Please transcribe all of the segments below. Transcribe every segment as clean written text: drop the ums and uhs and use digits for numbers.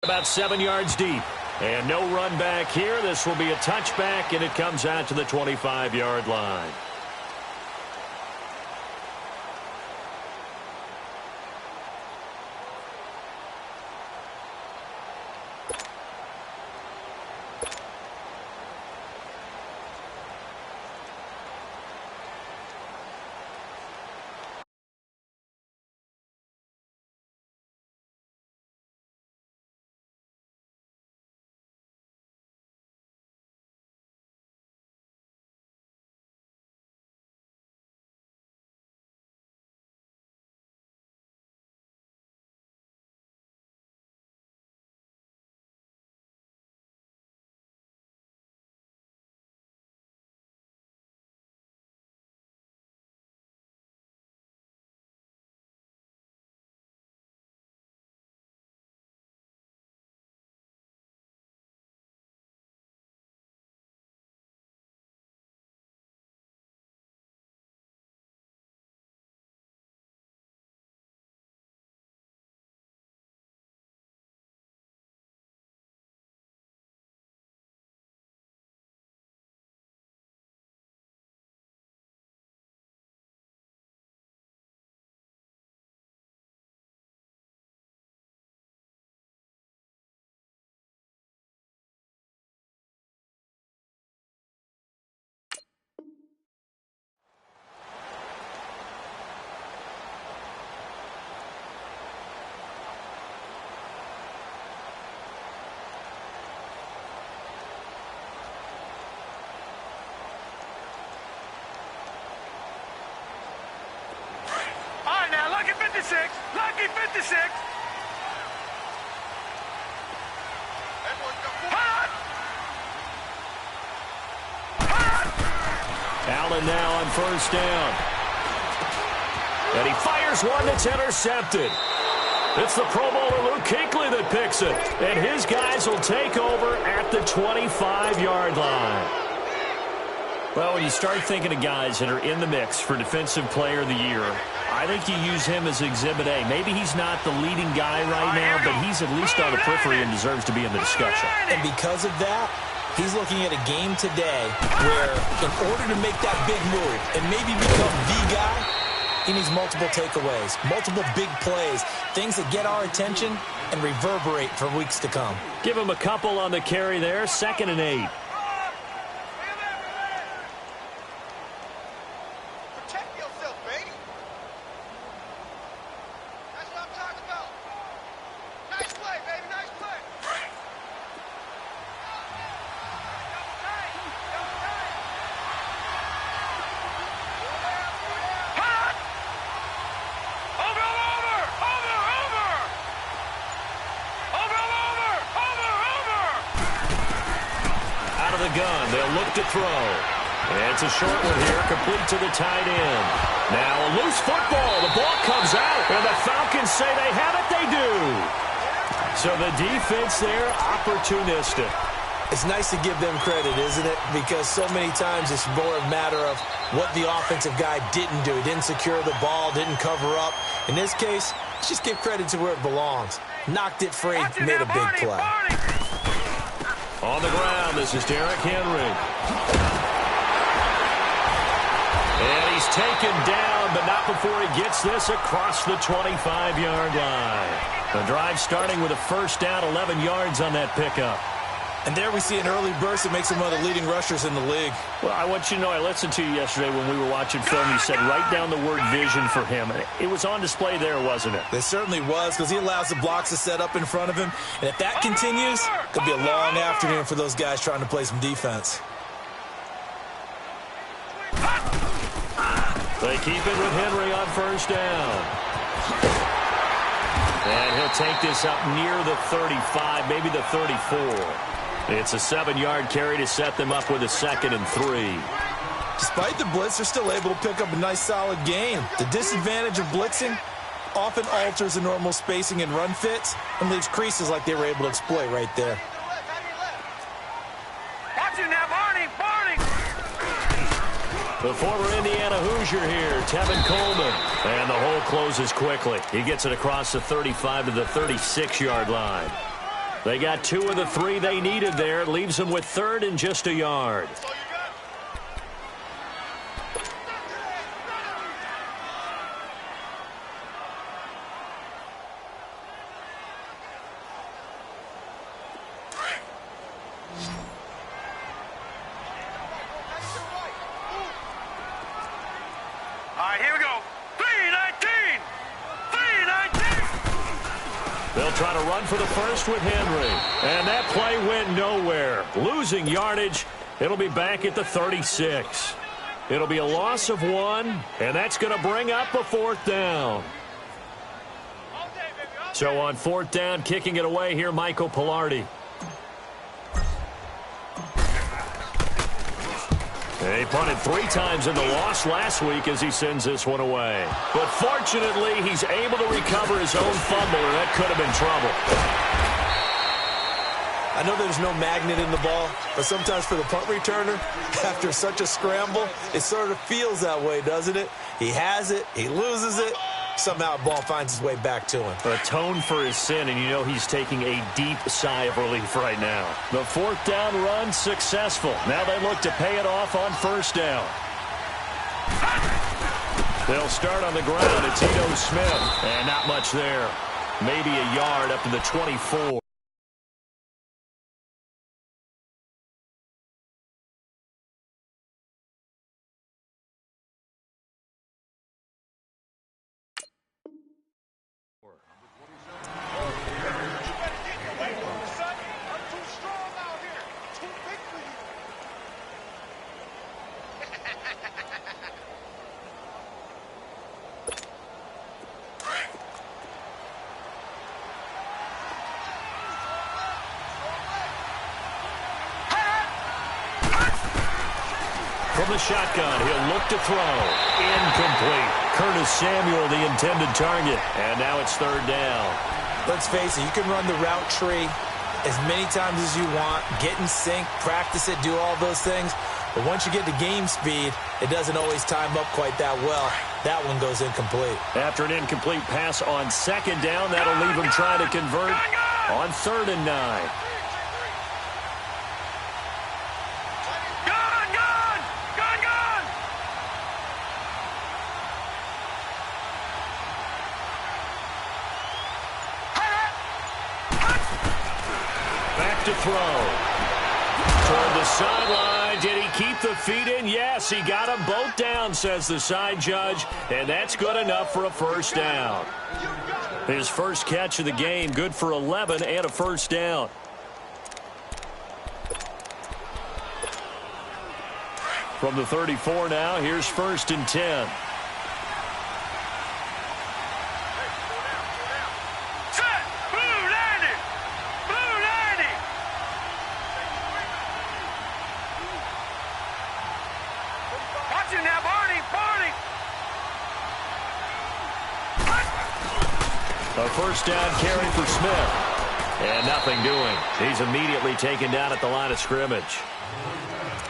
About 7 yards deep. And no run back here. This will be a touchback, and it comes out to the 25-yard line. Lucky 56. Allen now on first down. And he fires one that's intercepted. It's the Pro Bowler Luke Kuechly that picks it. And his guys will take over at the 25-yard line. Well, when you start thinking of guys that are in the mix for Defensive Player of the Year, I think you use him as Exhibit A. Maybe he's not the leading guy right now, but he's at least on the periphery and deserves to be in the discussion. And because of that, he's looking at a game today where in order to make that big move and maybe become the guy, he needs multiple takeaways, multiple big plays, things that get our attention and reverberate for weeks to come. Give him a couple on the carry there, 2nd and 8. Gun. They'll look to throw. And it's a short one here, complete to the tight end. Now a loose football. The ball comes out, and the Falcons say they have it. They do. So the defense there, opportunistic. It's nice to give them credit, isn't it? Because so many times it's more a matter of what the offensive guy didn't do. He didn't secure the ball, didn't cover up. In this case, let's just give credit to where it belongs. Knocked it free, made a big play. On the ground, this is Derrick Henry. And he's taken down, but not before he gets this across the 25-yard line. The drive starting with a first down, 11 yards on that pickup. And there we see an early burst that makes him one of the leading rushers in the league. Well, I want you to know, I listened to you yesterday when we were watching film. You said write down the word vision for him. It was on display there, wasn't it? It certainly was, because he allows the blocks to set up in front of him. And if that continues, it could be a long afternoon for those guys trying to play some defense. They keep it with Henry on first down. And he'll take this up near the 35, maybe the 34. It's a 7-yard carry to set them up with a 2nd and 3. Despite the blitz, they're still able to pick up a nice solid gain. The disadvantage of blitzing often alters the normal spacing and run fits and leaves creases like they were able to exploit right there. Watch it now, Barney! The former Indiana Hoosier here, Tevin Coleman. And the hole closes quickly. He gets it across the 35 to the 36-yard line. They got 2 of the 3 they needed there. It leaves them with 3rd and just a yard. All right, here we go. 3-19! 3-19! They'll try to run for the first with Henry. And that play went nowhere. Losing yardage. It'll be back at the 36. It'll be a loss of 1, and that's going to bring up a 4th down. So on 4th down, kicking it away here, Michael Pilardi. He punted 3 times in the loss last week as he sends this one away. But fortunately, he's able to recover his own fumble, or that could have been trouble. I know there's no magnet in the ball, but sometimes for the punt returner, after such a scramble, it sort of feels that way, doesn't it? He has it, he loses it, somehow the ball finds its way back to him. Atone for his sin, and you know he's taking a deep sigh of relief right now. The 4th down run successful. Now they look to pay it off on 1st down. They'll start on the ground. It's Ito Smith, and not much there. Maybe a yard up to the 24. From the shotgun, he'll look to throw. Incomplete. Curtis Samuel, the intended target. And now it's 3rd down. Let's face it, you can run the route tree as many times as you want, get in sync, practice it, do all those things. But once you get to game speed, it doesn't always time up quite that well. That one goes incomplete. After an incomplete pass on 2nd down, that'll leave him trying to convert on 3rd and 9. To throw. Toward the sideline. Did he keep the feet in? Yes, he got them both down, says the side judge, and that's good enough for a 1st down. His first catch of the game, good for 11 and a 1st down. From the 34 now, here's 1st and 10. A 1st down carry for Smith. And nothing doing. He's immediately taken down at the line of scrimmage.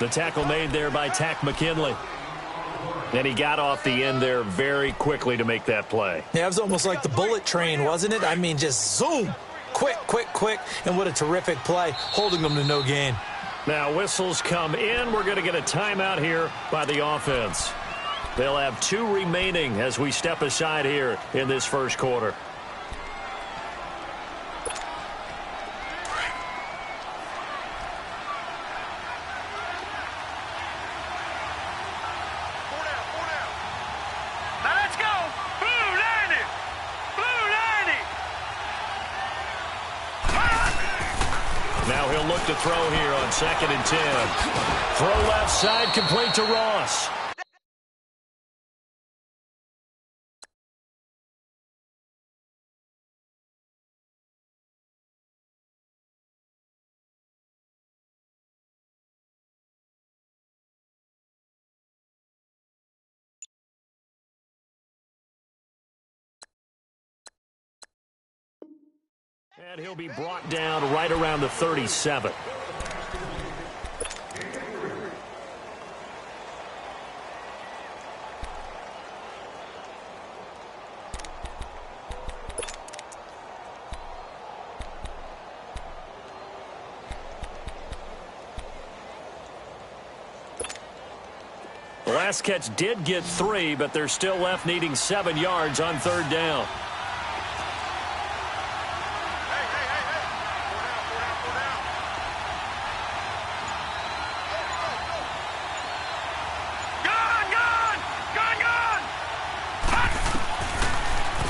The tackle made there by Tack McKinley. And he got off the end there very quickly to make that play. Yeah, it was almost like the bullet train, wasn't it? I mean, just zoom. Quick, quick, quick. And what a terrific play, holding them to no gain. Now whistles come in. We're going to get a timeout here by the offense. They'll have 2 remaining as we step aside here in this 1st quarter. Now he'll look to throw here on 2nd and 10. Throw left side, complete to Ross. And he'll be brought down right around the 37. last catch did get 3, but they're still left needing 7 yards on 3rd down.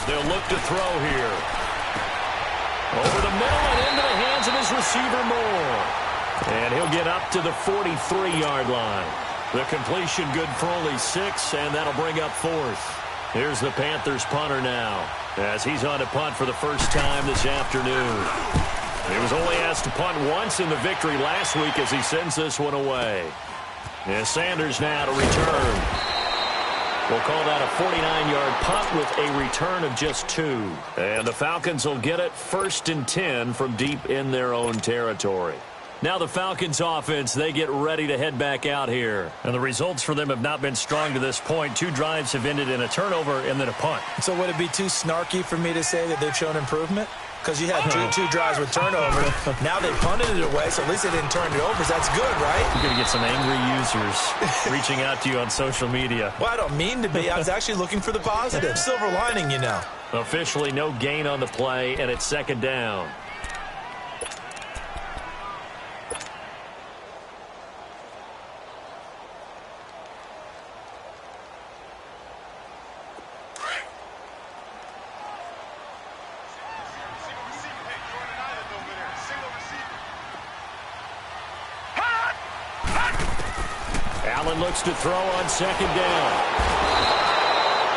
They'll look to throw here. Over the middle and into the hands of his receiver Moore. And he'll get up to the 43-yard line. The completion good for only 6, and that'll bring up 4th. Here's the Panthers punter now, as he's on to punt for the first time this afternoon. He was only asked to punt once in the victory last week as he sends this one away. And Sanders now to return. We'll call that a 49-yard punt with a return of just 2. And the Falcons will get it 1st and 10 from deep in their own territory. Now the Falcons offense, they get ready to head back out here. And the results for them have not been strong to this point. 2 drives have ended in a turnover and then a punt. So would it be too snarky for me to say that they've shown improvement? Because you had two drives with turnover. Now they punted it away, so at least they didn't turn it over. So that's good, right? You're going to get some angry users reaching out to you on social media. Well, I don't mean to be. I was actually looking for the positive. Silver lining, you know. Officially no gain on the play, and it's 2nd down. Allen looks to throw on 2nd down.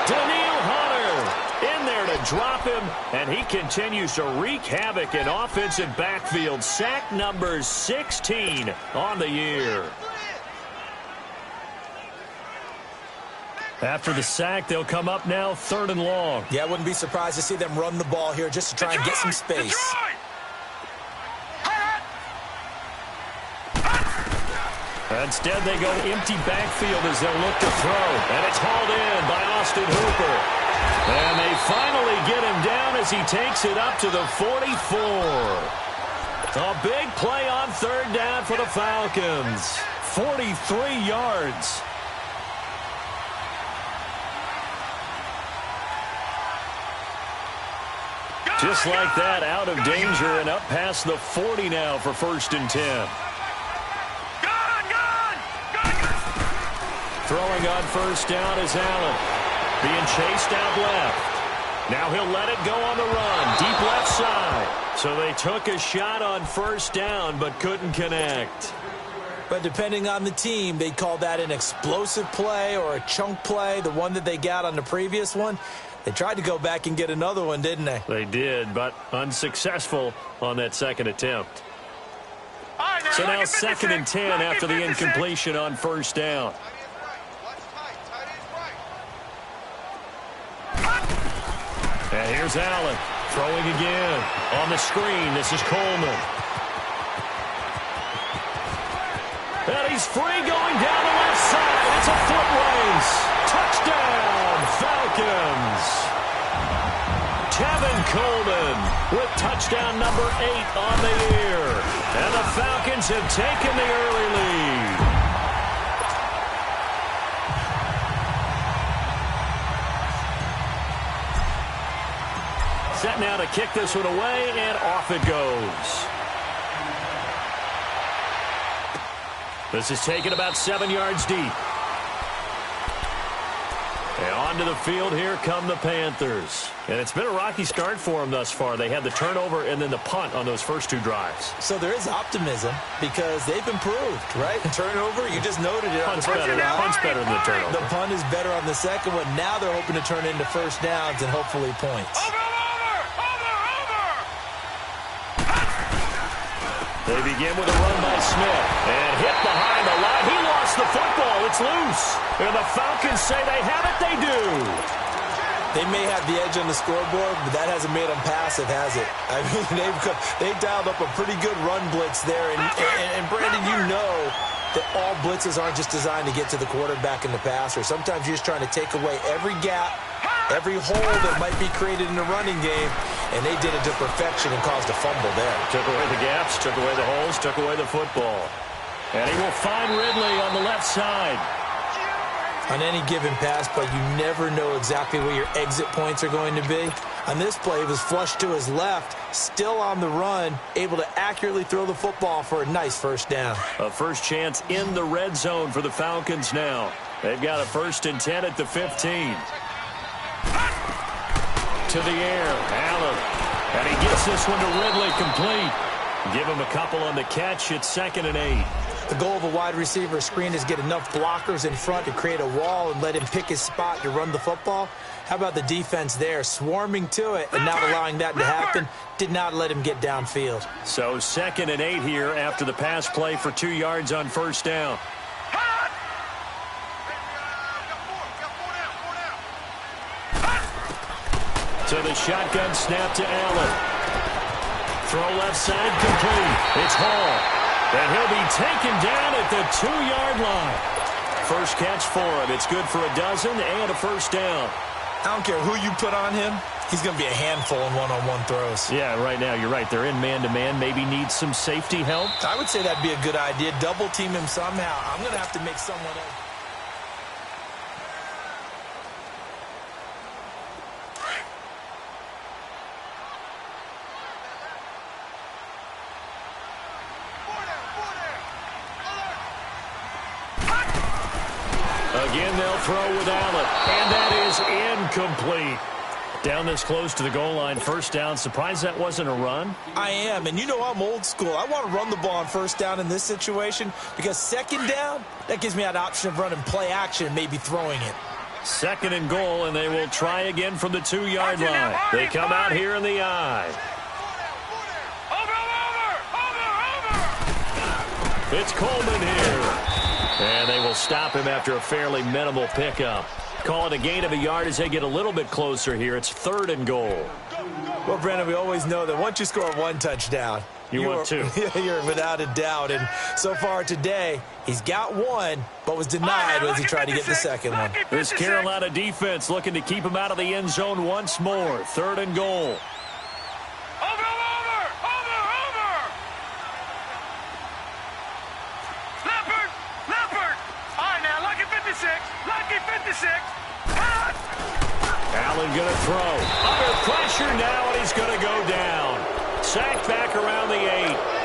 Daniil Hunter in there to drop him, and he continues to wreak havoc in offensive backfield. Sack number 16 on the year. After the sack, they'll come up now 3rd and long. Yeah, I wouldn't be surprised to see them run the ball here just to try and get some space. Instead, they go empty backfield as they'll look to throw. And it's hauled in by Austin Hooper. And they finally get him down as he takes it up to the 44. A big play on 3rd down for the Falcons. 43 yards. Just like that, out of danger and up past the 40 now for 1st and 10. Throwing on 1st down is Allen. Being chased out left. Now he'll let it go on the run. Deep left side. So they took a shot on 1st down but couldn't connect. But depending on the team, they'd call that an explosive play or a chunk play. The one that they got on the previous one, they tried to go back and get another one, didn't they? They did, but unsuccessful on that 2nd attempt. So now 2nd and 10 after the incompletion on 1st down. And here's Allen throwing again. On the screen, this is Coleman. And he's free going down the left side. It's a foot race. Touchdown, Falcons. Tevin Coleman with touchdown number 8 on the year. And the Falcons have taken the early lead. Set now to kick this one away, and off it goes. This is taken about 7 yards deep. And onto the field, here come the Panthers. And it's been a rocky start for them thus far. They had the turnover and then the punt on those first 2 drives. So there is optimism because they've improved, right? Turnover, you just noted it. Punt's better than the turnover. The punt is better on the second one. Now they're hoping to turn into 1st downs and hopefully points. They begin with a run by Smith. And hit behind the line. He lost the football. It's loose. And the Falcons say they have it. They do. They may have the edge on the scoreboard, but that hasn't made them passive, has it? I mean, they've dialed up a pretty good run blitz there. And Brandon, you know that all blitzes aren't just designed to get to the quarterback and the passer. Sometimes you're just trying to take away every gap, every hole that might be created in the running game, and they did it to perfection and caused a fumble there. Took away the gaps, took away the holes, took away the football. And he will find Ridley on the left side. on any given pass, but you never know exactly where your exit points are going to be. On this play, he was flushed to his left, still on the run, able to accurately throw the football for a nice first down. A first chance in the red zone for the Falcons now. They've got a 1st and 10 at the 15. To the air, Allen. And he gets this one to Ridley, complete. Give him a couple on the catch. It's 2nd and 8. The goal of a wide receiver screen is get enough blockers in front to create a wall and let him pick his spot to run the football. How about the defense there, swarming to it and not allowing that to happen? Did not let him get downfield. So 2nd and 8 here after the pass play for 2 yards on first down. To the shotgun snap to Allen. Throw left side complete. It's Hall. And he'll be taken down at the 2-yard line. First catch for him. It's good for a dozen and a first down. I don't care who you put on him. He's going to be a handful in one-on-one throws. Yeah, right now you're right. They're in man-to-man. Maybe needs some safety help. I would say that'd be a good idea. Double team him somehow. I'm going to have to make someone else. Again, they'll throw with Allen. And that is incomplete. Down this close to the goal line, first down. Surprised that wasn't a run? I am, and you know I'm old school. I want to run the ball on first down in this situation because second down, that gives me that option of running play action and maybe throwing it. 2nd and goal, and they will try again from the 2-yard line. They come out here in the eye. It's Coleman here. And they will stop him after a fairly minimal pickup. Call it a gain of a yard as they get a little bit closer here. It's 3rd and goal. Well, Brandon, we always know that once you score one touchdown, you want two. You're without a doubt. And so far today, he's got one, but was denied as he tried to get the second one. This Carolina defense looking to keep him out of the end zone once more. 3rd and goal. Allen going to throw. Under pressure now, and he's going to go down. Sacked back around the 8.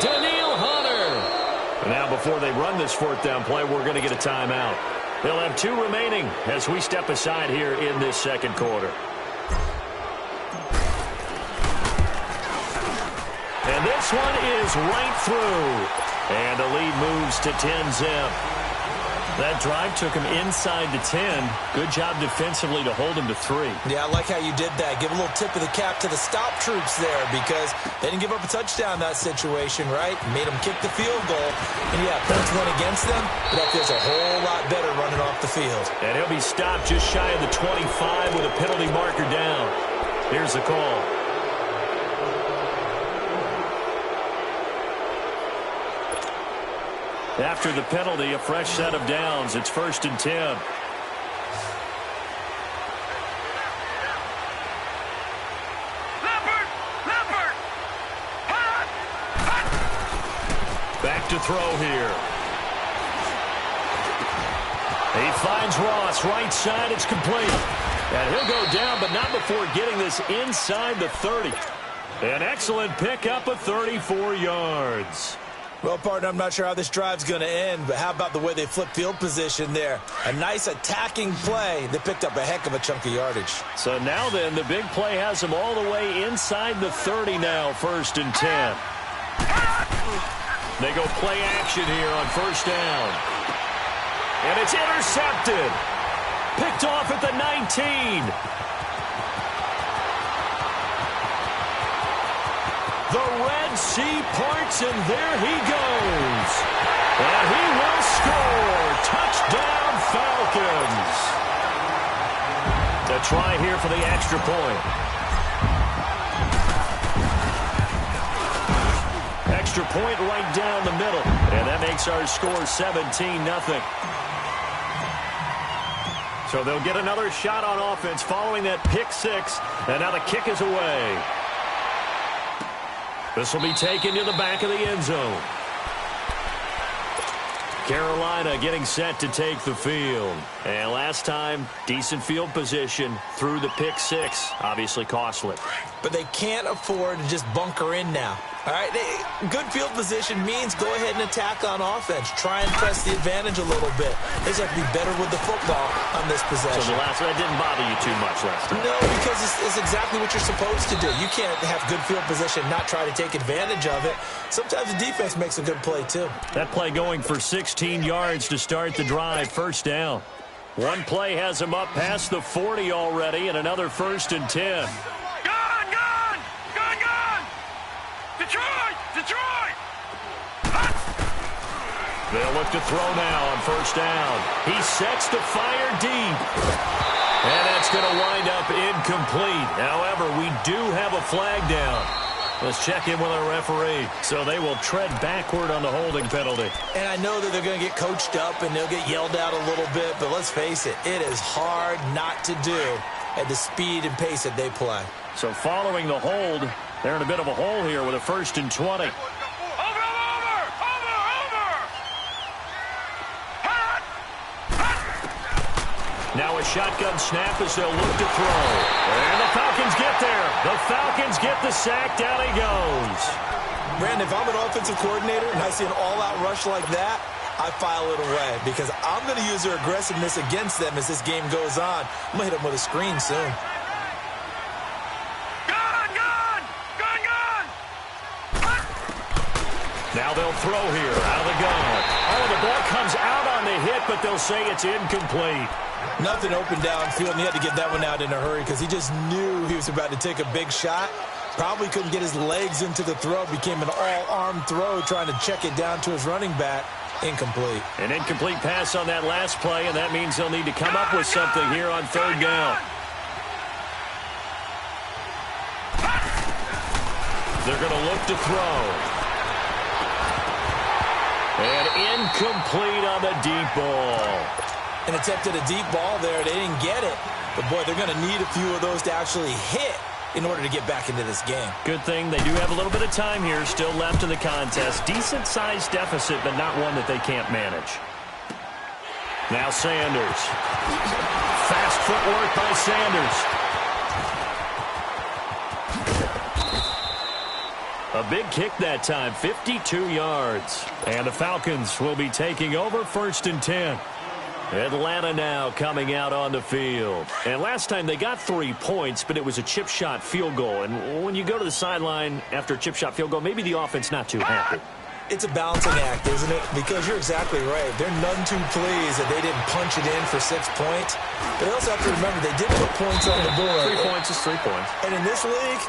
Daniil Hunter. Now, before they run this 4th down play, we're going to get a timeout. They'll have 2 remaining as we step aside here in this 2nd quarter. And this one is right through. And the lead moves to 10-zip. That drive took him inside the 10. Good job defensively to hold him to 3. Yeah, I like how you did that. Give a little tip of the cap to the stop troops there because they didn't give up a touchdown in that situation, right? Made them kick the field goal. And, yeah, points went against them, but that feels a whole lot better running off the field. And he'll be stopped just shy of the 25 with a penalty marker down. Here's the call. After the penalty, a fresh set of downs. It's 1st and 10. Back to throw here. He finds Ross, right side, it's complete. And he'll go down, but not before getting this inside the 30. An excellent pickup of 34 yards. Well, partner, I'm not sure how this drive's going to end, but how about the way they flip field position there? A nice attacking play that picked up a heck of a chunk of yardage. So now then, the big play has them all the way inside the 30 now, 1st and 10. They go play action here on first down. And it's intercepted. Picked off at the 19. The Red Sea parts, and there he goes. And he will score. Touchdown, Falcons. A try here for the extra point. Extra point right down the middle. And that makes our score 17-0. So they'll get another shot on offense following that pick 6. And now the kick is away. This will be taken to the back of the end zone. Carolina getting set to take the field. And last time, decent field position through the pick six. Obviously costly. But they can't afford to just bunker in now. All right, good field position means go ahead and attack on offense. Try and press the advantage a little bit. They just have to be better with the football on this possession. So that didn't bother you too much last time? No, because it's exactly what you're supposed to do. You can't have good field position and not try to take advantage of it. Sometimes the defense makes a good play, too. That play going for 16 yards to start the drive, first down. One play has him up past the 40 already, and another 1st and 10. Detroit! They'll look to throw now on 1st down. He sets to fire deep. And that's going to wind up incomplete. However, we do have a flag down. Let's check in with our referee. So they will tread backward on the holding penalty. And I know that they're going to get coached up and they'll get yelled out a little bit, but let's face it, it is hard not to do at the speed and pace that they play. So following the hold, they're in a bit of a hole here with a 1st and 20. Over! Now a shotgun snap as they'll look to throw. And the Falcons get there. The Falcons get the sack. Down he goes. Brandon, if I'm an offensive coordinator and I see an all-out rush like that, I file it away because I'm going to use their aggressiveness against them as this game goes on. I'm going to hit them with a screen soon. Now they'll throw here out of the gun. Oh, the ball comes out on the hit, but they'll say it's incomplete. Nothing open downfield, and he had to get that one out in a hurry because he just knew he was about to take a big shot. Probably couldn't get his legs into the throw. Became an all-arm throw trying to check it down to his running back. Incomplete. An incomplete pass on that last play, and that means they'll need to come up with something here on 3rd down. They're going to look to throw. And incomplete on the deep ball. An attempt at a deep ball there. They didn't get it. But, boy, they're going to need a few of those to actually hit in order to get back into this game. Good thing they do have a little bit of time here still left in the contest. Decent-sized deficit, but not one that they can't manage. Now Sanders. Fast footwork by Sanders. A big kick that time, 52 yards. And the Falcons will be taking over 1st and 10. Atlanta now coming out on the field. And last time they got 3 points, but it was a chip shot field goal. And when you go to the sideline after a chip shot field goal, maybe the offense not too happy. It's a balancing act, isn't it? Because you're exactly right. They're none too pleased that they didn't punch it in for 6 points. But they also have to remember they did put points on the board. 3 points is 3 points. And in this league,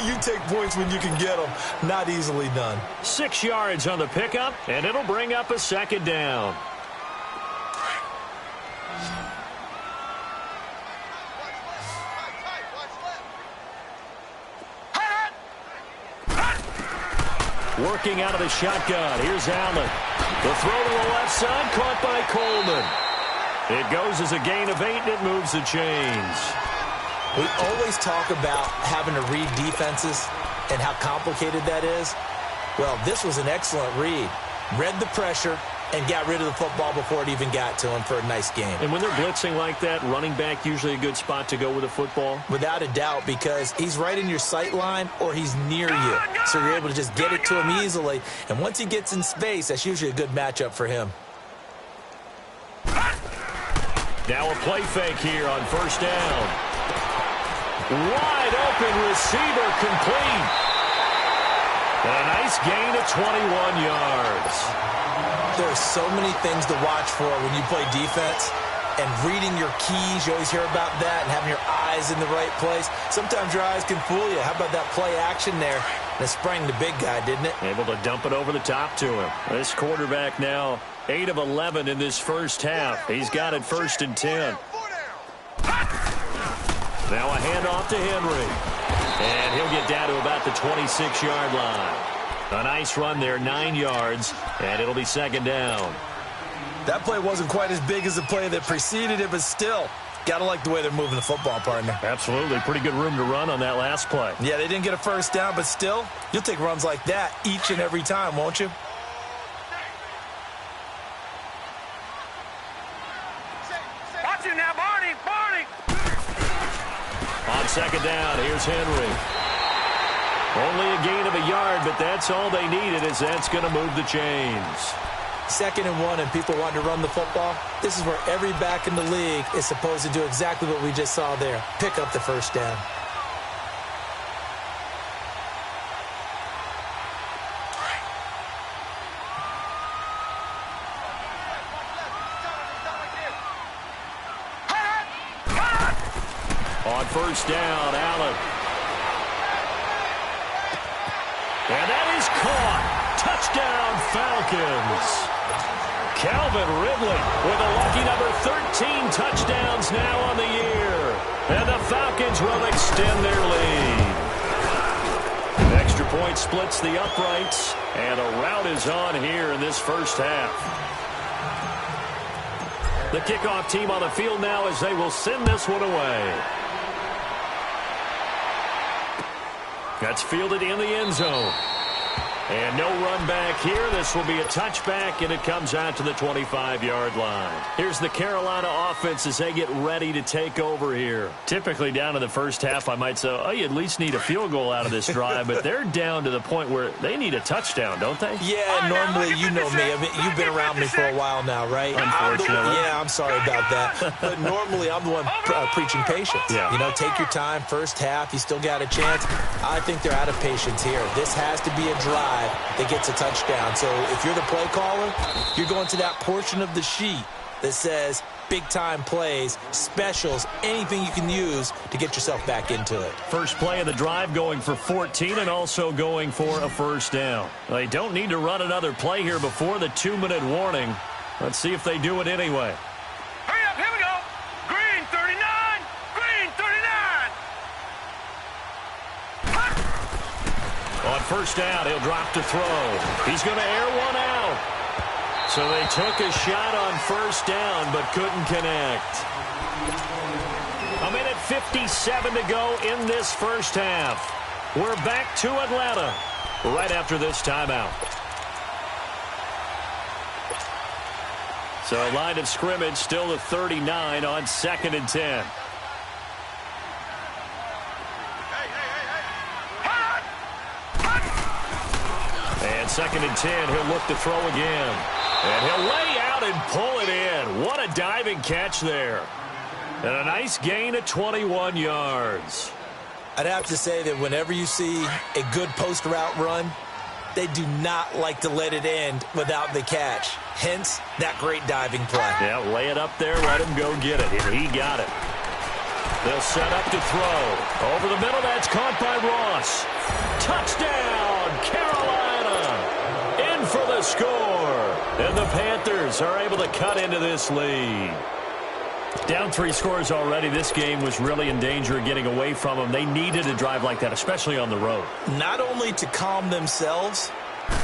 you take points when you can get them. Not easily done. 6 yards on the pickup, and it'll bring up a 2nd down. Working out of the shotgun. Here's Allen. The throw to the left side, caught by Coleman. It goes as a gain of 8, and it moves the chains. We always talk about having to read defenses and how complicated that is. Well, this was an excellent read. Read the pressure and got rid of the football before it even got to him for a nice game. And when they're blitzing like that, running back usually a good spot to go with the football? Without a doubt, because he's right in your sight line or he's near you. So you're able to just get it to him easily. And once he gets in space, that's usually a good matchup for him. Now a play fake here on 1st down. Wide open receiver complete. And a nice gain of 21 yards. There are so many things to watch for when you play defense. And reading your keys, you always hear about that, and having your eyes in the right place. Sometimes your eyes can fool you. How about that play action there? And it sprang the big guy, didn't it? Able to dump it over the top to him. This quarterback now 8 of 11 in this first half. He's got it 1st and 10. Now a handoff to Henry. And he'll get down to about the 26-yard line. A nice run there, 9 yards, and it'll be 2nd down. That play wasn't quite as big as the play that preceded it, but still, gotta like the way they're moving the football, partner. Absolutely. Pretty good room to run on that last play. Yeah, they didn't get a 1st down, but still, you'll take runs like that each and every time, won't you? second down. Here's Henry. Only a gain of a yard, but that's all they needed, as that's going to move the chains. 2nd and 1, and people want to run the football. This is where every back in the league is supposed to do exactly what we just saw there. Pick up the first down. On first down, Allen. And that is caught. Touchdown, Falcons. Calvin Ridley with a lucky number 13 touchdowns now on the year. And the Falcons will extend their lead. An extra point splits the uprights, and a rout is on here in this first half. The kickoff team on the field now as they will send this one away. That's fielded in the end zone. And no run back here. This will be a touchback, and it comes out to the 25-yard line. Here's the Carolina offense as they get ready to take over here. Typically down in the first half, I might say, oh, you at least need a field goal out of this drive, but they're down to the point where they need a touchdown, don't they? Yeah, normally, you know me. I mean, you've been around me for a while now, right? Unfortunately. I'm sorry about that. But normally, I'm the one preaching patience. Yeah. You know, take your time. First half, you still got a chance. I think they're out of patience here. This has to be a drive that gets a touchdown. So if you're the play caller, you're going to that portion of the sheet that says big-time plays, specials, anything you can use to get yourself back into it. First play of the drive going for 14 and also going for a first down. They don't need to run another play here before the 2-minute warning. Let's see if they do it anyway. Hurry up, here we go. Green 39, green 39. On first down, he'll drop to throw. He's going to air one out. So they took a shot on first down but couldn't connect. A minute 57 to go in this first half. We're back to Atlanta right after this timeout. So line of scrimmage still the 39 on 2nd and 10. And 2nd and 10, he'll look to throw again. And he'll lay out and pull it in. What a diving catch there. And a nice gain of 21 yards. I'd have to say that whenever you see a good post route run, they do not like to let it end without the catch. Hence, that great diving play. Yeah, lay it up there, let him go get it. And he got it. They'll set up to throw. Over the middle, that's caught by Ross. Touchdown, Carolina. In for the score. And the Panthers are able to cut into this lead. Down 3 scores already. This game was really in danger of getting away from them. They needed a drive like that, especially on the road. Not only to calm themselves,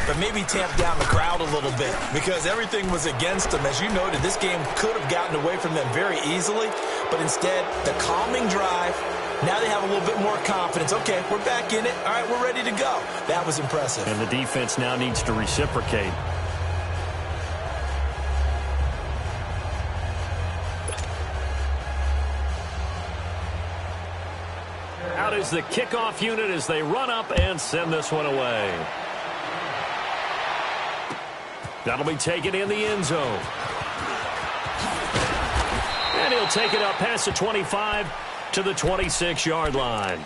but maybe tamp down the crowd a little bit because everything was against them. As you noted, this game could have gotten away from them very easily, but instead, the calming drive, now they have a little bit more confidence. Okay, we're back in it. All right, we're ready to go. That was impressive. And the defense now needs to reciprocate. Out is the kickoff unit as they run up and send this one away. That'll be taken in the end zone. And he'll take it up past the 25 to the 26-yard line.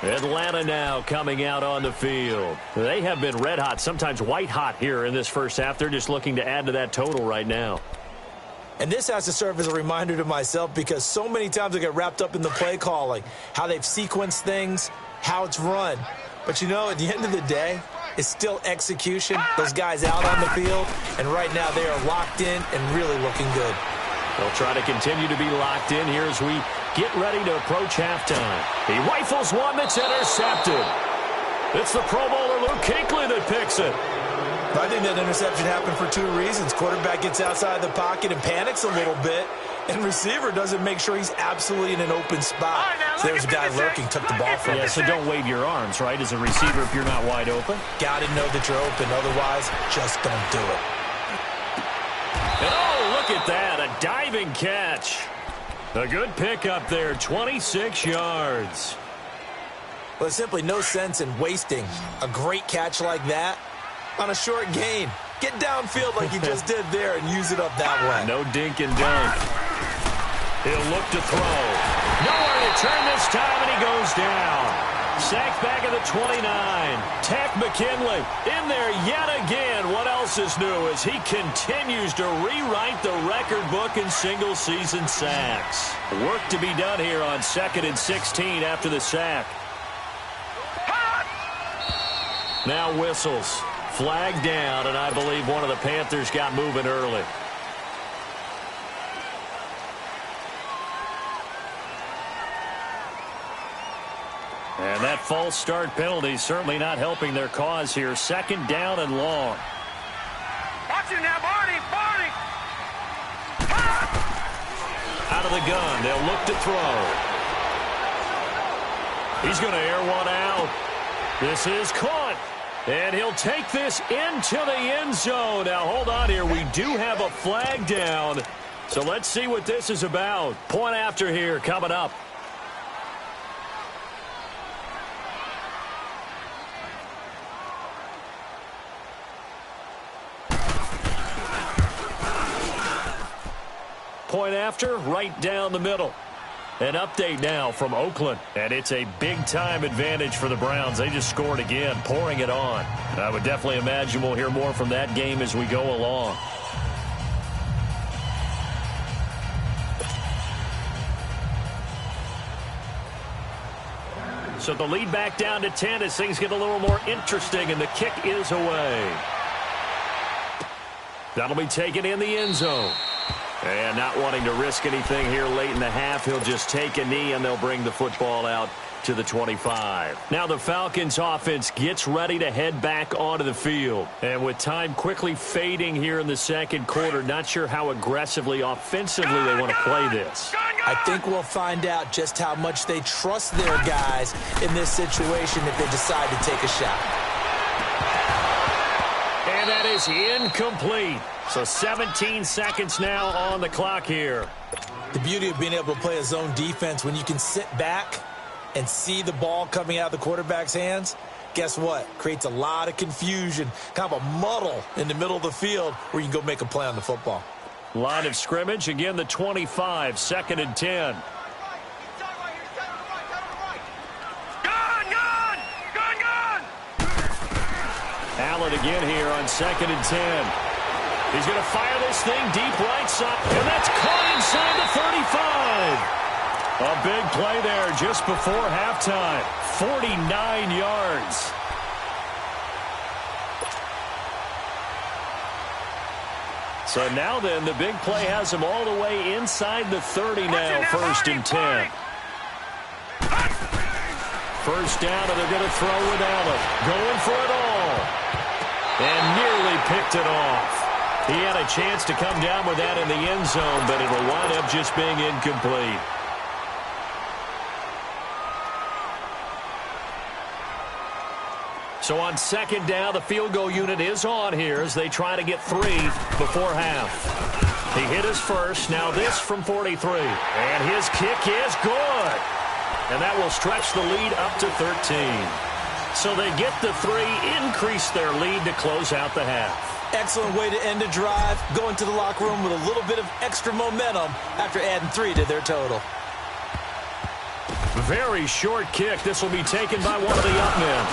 Atlanta now coming out on the field. They have been red hot, sometimes white hot here in this first half. They're just looking to add to that total right now. And this has to serve as a reminder to myself because so many times I get wrapped up in the play calling, how they've sequenced things, how it's run. But, you know, at the end of the day, it's still execution. Those guys out on the field, and right now they are locked in and really looking good. They'll try to continue to be locked in here as we get ready to approach halftime. He rifles one that's intercepted. It's the Pro Bowler Luke Kuechly that picks it. I think that interception happened for 2 reasons. Quarterback gets outside the pocket and panics a little bit, and receiver doesn't make sure he's absolutely in an open spot. So there's a guy lurking, took the ball from him. Yeah, so don't wave your arms, right, as a receiver if you're not wide open. Got to know that you're open. Otherwise, just don't do it. And oh, look at that, a diving catch. A good pickup there, 26 yards. Well, there's simply no sense in wasting a great catch like that on a short gain. Get downfield like you just did there and use it up that way. No dink and dunk. He'll look to throw. Nowhere to turn this time, and he goes down. Sacked back at the 29. Tack McKinley in there yet again. What else is new as he continues to rewrite the record book in single-season sacks. Work to be done here on 2nd and 16 after the sack. Now whistles. Flag down, and I believe one of the Panthers got moving early. And that false start penalty certainly not helping their cause here. 2nd down and long. Watch it now, Barney! Barney! Out of the gun. They'll look to throw. He's going to air one out. This is caught. And he'll take this into the end zone. Now, hold on here. We do have a flag down. So let's see what this is about. Point after here coming up. Point after, right down the middle. An update now from Oakland, and it's a big-time advantage for the Browns. They just scored again, pouring it on. I would definitely imagine we'll hear more from that game as we go along. So the lead back down to 10 as things get a little more interesting, and the kick is away. That'll be taken in the end zone. And not wanting to risk anything here late in the half, he'll just take a knee, and they'll bring the football out to the 25. Now the Falcons offense gets ready to head back onto the field. And with time quickly fading here in the second quarter, not sure how aggressively offensively they want to play this. I think we'll find out just how much they trust their guys in this situation if they decide to take a shot. And that is incomplete. So 17 seconds now on the clock here. The beauty of being able to play a zone defense when you can sit back and see the ball coming out of the quarterback's hands, guess what? Creates a lot of confusion, kind of a muddle in the middle of the field where you can go make a play on the football. Line of scrimmage, again the 25, 2nd and 10. Allen again here on 2nd and 10. He's going to fire this thing deep right side, and that's caught inside the 35. A big play there just before halftime. 49 yards. So now then, the big play has him all the way inside the 30 now, 1st and 10. First down, and they're going to throw with Allen. Going for it all. And nearly picked it off. He had a chance to come down with that in the end zone, but it'll wind up just being incomplete. So on 2nd down, the field goal unit is on here as they try to get 3 before half. He hit his first. Now this from 43. And his kick is good. And that will stretch the lead up to 13. So they get the 3, increase their lead to close out the half. Excellent way to end the drive, go into the locker room with a little bit of extra momentum after adding 3 to their total. Very short kick. This will be taken by one of the up men.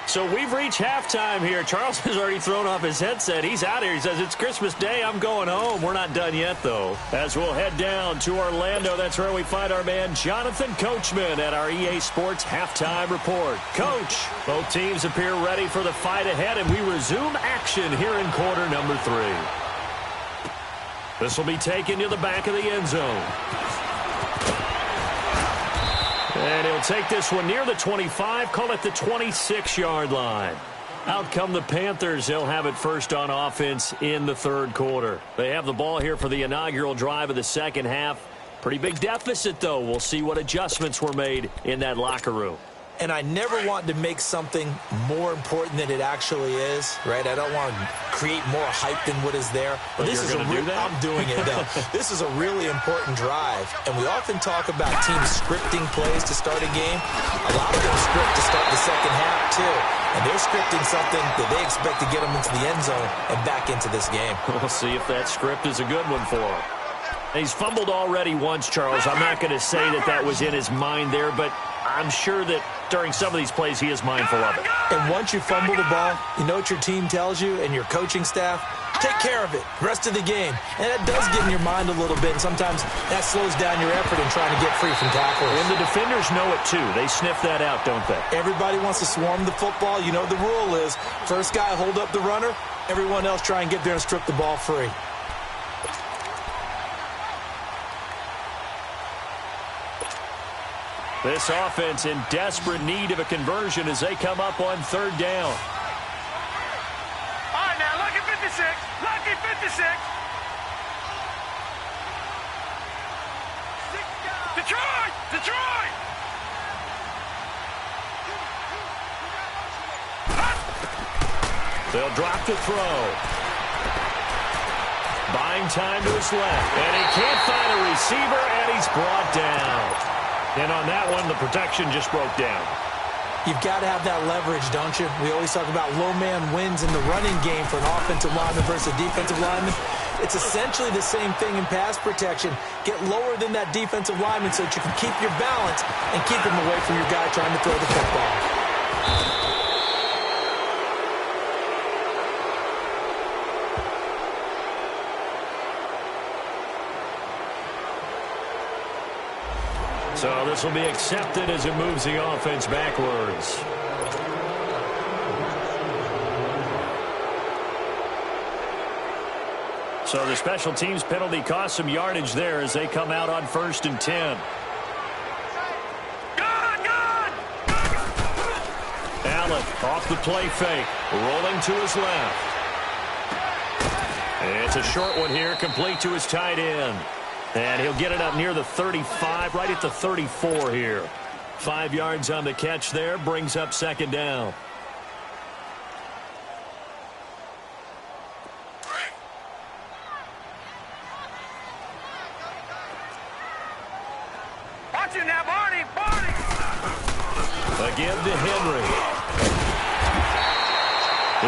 So we've reached halftime here. Charles has already thrown off his headset. He's out here. He says, it's Christmas Day. I'm going home. We're not done yet, though. As we'll head down to Orlando, that's where we find our man Jonathan Coachman at our EA Sports Halftime Report. Coach, both teams appear ready for the fight ahead, and we resume action here in quarter number 3. This will be taken to the back of the end zone. And he'll take this one near the 25, call it the 26-yard line. Out come the Panthers. They'll have it first on offense in the 3rd quarter. They have the ball here for the inaugural drive of the second half. Pretty big deficit, though. We'll see what adjustments were made in that locker room. And I never want to make something more important than it actually is, right? I don't want to create more hype than what is there. But this is I'm doing it now. This is a really important drive. And we often talk about teams scripting plays to start a game. A lot of them script to start the second half, too. And they're scripting something that they expect to get them into the end zone and back into this game. We'll see if that script is a good one for him. He's fumbled already once, Charles. I'm not going to say that that was in his mind there, but I'm sure that during some of these plays he is mindful of it. And once you fumble the ball, you know what your team tells you and your coaching staff? Take care of it rest of the game. And that does get in your mind a little bit, and sometimes that slows down your effort in trying to get free from tackles. And the defenders know it, too. They sniff that out, don't they? Everybody wants to swarm the football. You know what the rule is. First guy hold up the runner. Everyone else try and get there and strip the ball free. This offense in desperate need of a conversion as they come up on third down. All right, now, lucky 56. Lucky 56. Detroit! Detroit! They'll drop the throw. Buying time to his left. And he can't find a receiver, and he's brought down. And on that one, the protection just broke down. You've got to have that leverage, don't you? We always talk about low man wins in the running game for an offensive lineman versus a defensive lineman. It's essentially the same thing in pass protection. Get lower than that defensive lineman so that you can keep your balance and keep him away from your guy trying to throw the football. So this will be accepted as it moves the offense backwards. So the special teams penalty cost some yardage there as they come out on 1st and 10. Allen off the play fake, rolling to his left. And it's a short one here, complete to his tight end. And he'll get it up near the 35, right at the 34 here. 5 yards on the catch there, brings up second down. Watch it now, Barney! Barney! Again to Henry.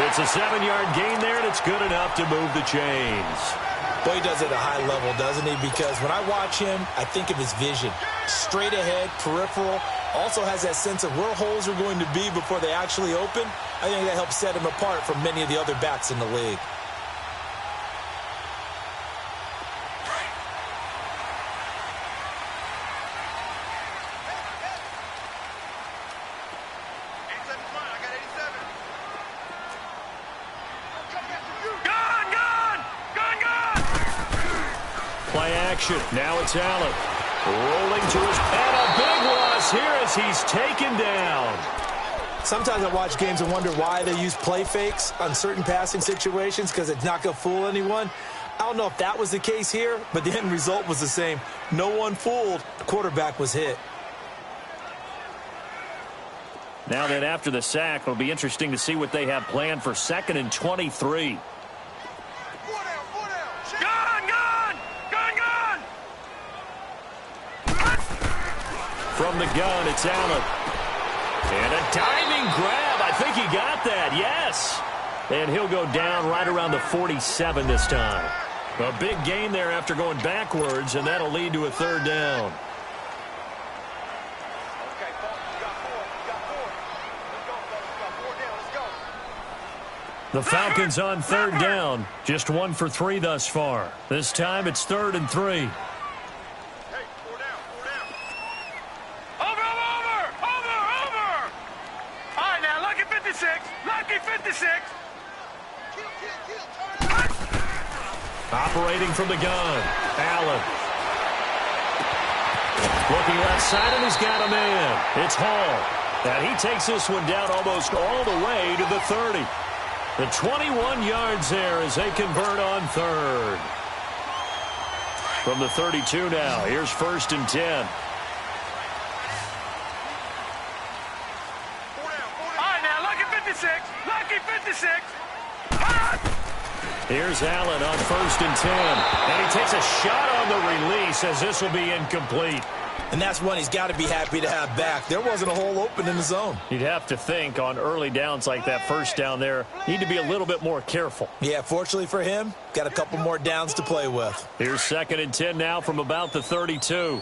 It's a 7-yard gain there, and it's good enough to move the chains. Boy, he does it at a high level, doesn't he? Because when I watch him, I think of his vision. Straight ahead, peripheral. Also has that sense of where holes are going to be before they actually open. I think that helps set him apart from many of the other backs in the league. Now it's Allen. Rolling to his and a big loss here as he's taken down. Sometimes I watch games and wonder why they use play fakes on certain passing situations because it's not going to fool anyone. I don't know if that was the case here, but the end result was the same. No one fooled. The quarterback was hit. Now that after the sack, it'll be interesting to see what they have planned for 2nd and 23. From the gun, it's Allen. And a diving grab. I think he got that, yes. And he'll go down right around the 47 this time. A big gain there after going backwards, and that'll lead to a 3rd down. The Falcons on 3rd down. Just 1 for 3 thus far. This time it's 3rd and 3. Operating from the gun, Allen. Looking left side, and he's got a man. It's Hall. And he takes this one down almost all the way to the 30. The 21 yards there as they convert on 3rd. From the 32 now, here's 1st and 10. Here's Allen on 1st and 10. And he takes a shot on the release as this will be incomplete. And that's one he's got to be happy to have back. There wasn't a hole open in the zone. You'd have to think on early downs like that first down there, need to be a little bit more careful. Yeah, fortunately for him, got a couple more downs to play with. Here's 2nd and 10 now from about the 32.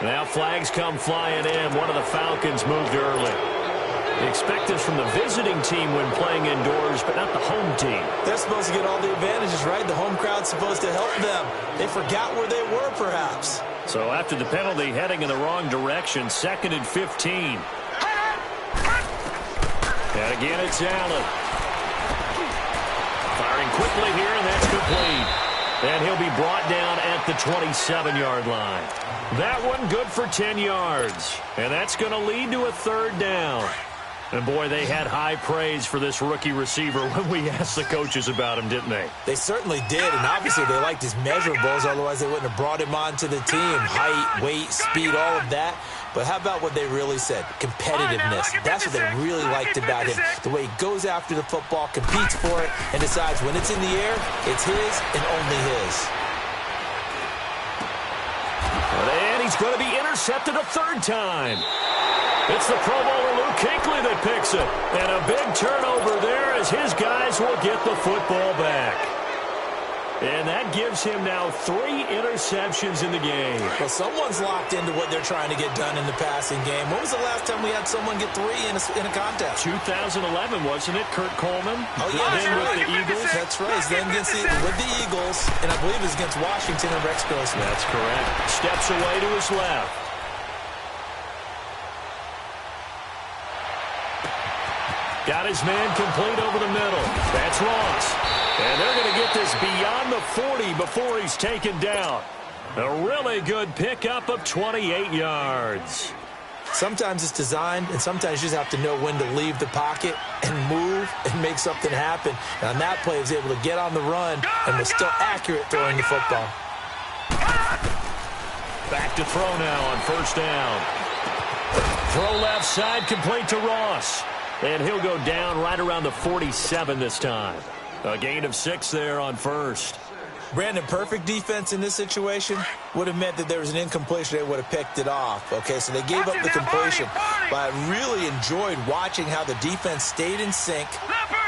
Now flags come flying in. One of the Falcons moved early. They expect this from the visiting team when playing indoors, but not the home team. They're supposed to get all the advantages, right? The home crowd's supposed to help them. They forgot where they were, perhaps. So after the penalty, heading in the wrong direction, 2nd and 15. And again, it's Allen. Firing quickly here, and that's complete. And he'll be brought down at the 27-yard line. That one good for 10 yards. And that's going to lead to a 3rd down. And, boy, they had high praise for this rookie receiver when we asked the coaches about him, didn't they? They certainly did, and obviously they liked his measurables. Otherwise, they wouldn't have brought him onto the team. Height, weight, speed, all of that. But how about what they really said? Competitiveness. That's what they really liked about him. The way he goes after the football, competes for it, and decides when it's in the air, it's his and only his. And he's going to be intercepted a 3rd time. It's the Pro Bowler Luke Kuechly that picks it. And a big turnover there as his guys will get the football back. And that gives him now 3 interceptions in the game. Well, someone's locked into what they're trying to get done in the passing game. When was the last time we had someone get 3 in a contest? 2011, wasn't it? Kurt Coleman? Oh, yeah. Then with the Eagles? That's right. He's then with the Eagles, and I believe it's against Washington and Rex Grossman. That's correct. Steps away to his left. Got his man complete over the middle. That's Ross. And they're going to get this beyond the 40 before he's taken down. A really good pickup of 28 yards. Sometimes it's designed, and sometimes you just have to know when to leave the pocket and move and make something happen. And on that play, he was able to get on the run and was still accurate throwing the football. Back to throw now on 1st down. Throw left side, complete to Ross. And he'll go down right around the 47 this time. A gain of 6 there on 1st. Brandon, perfect defense in this situation would have meant that there was an incompletion. They would have picked it off. Okay, so they gave up the completion. But I really enjoyed watching how the defense stayed in sync,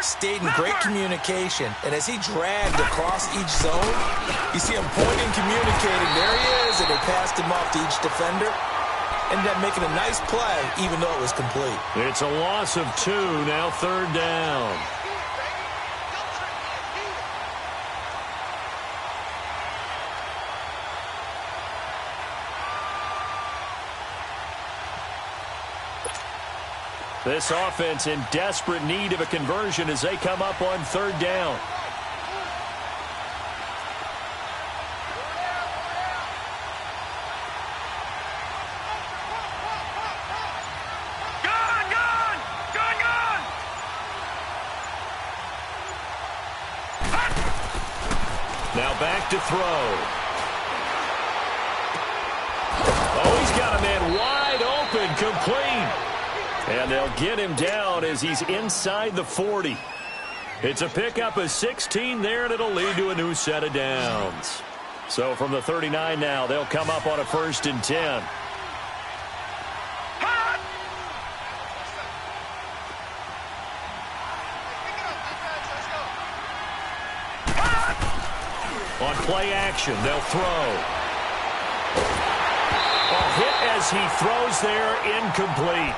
stayed in great communication. And as he dragged across each zone, you see him pointing, communicating. There he is, and they passed him off to each defender. Ended up making a nice play, even though it was complete. It's a loss of 2, now 3rd down. This offense in desperate need of a conversion as they come up on 3rd down. Now back to throw. Oh, he's got a man wide open, complete. And they'll get him down as he's inside the 40. It's a pickup of 16 there, and it'll lead to a new set of downs. So from the 39 now, they'll come up on a 1st and 10. On play action, they'll throw. A hit as he throws there, incomplete.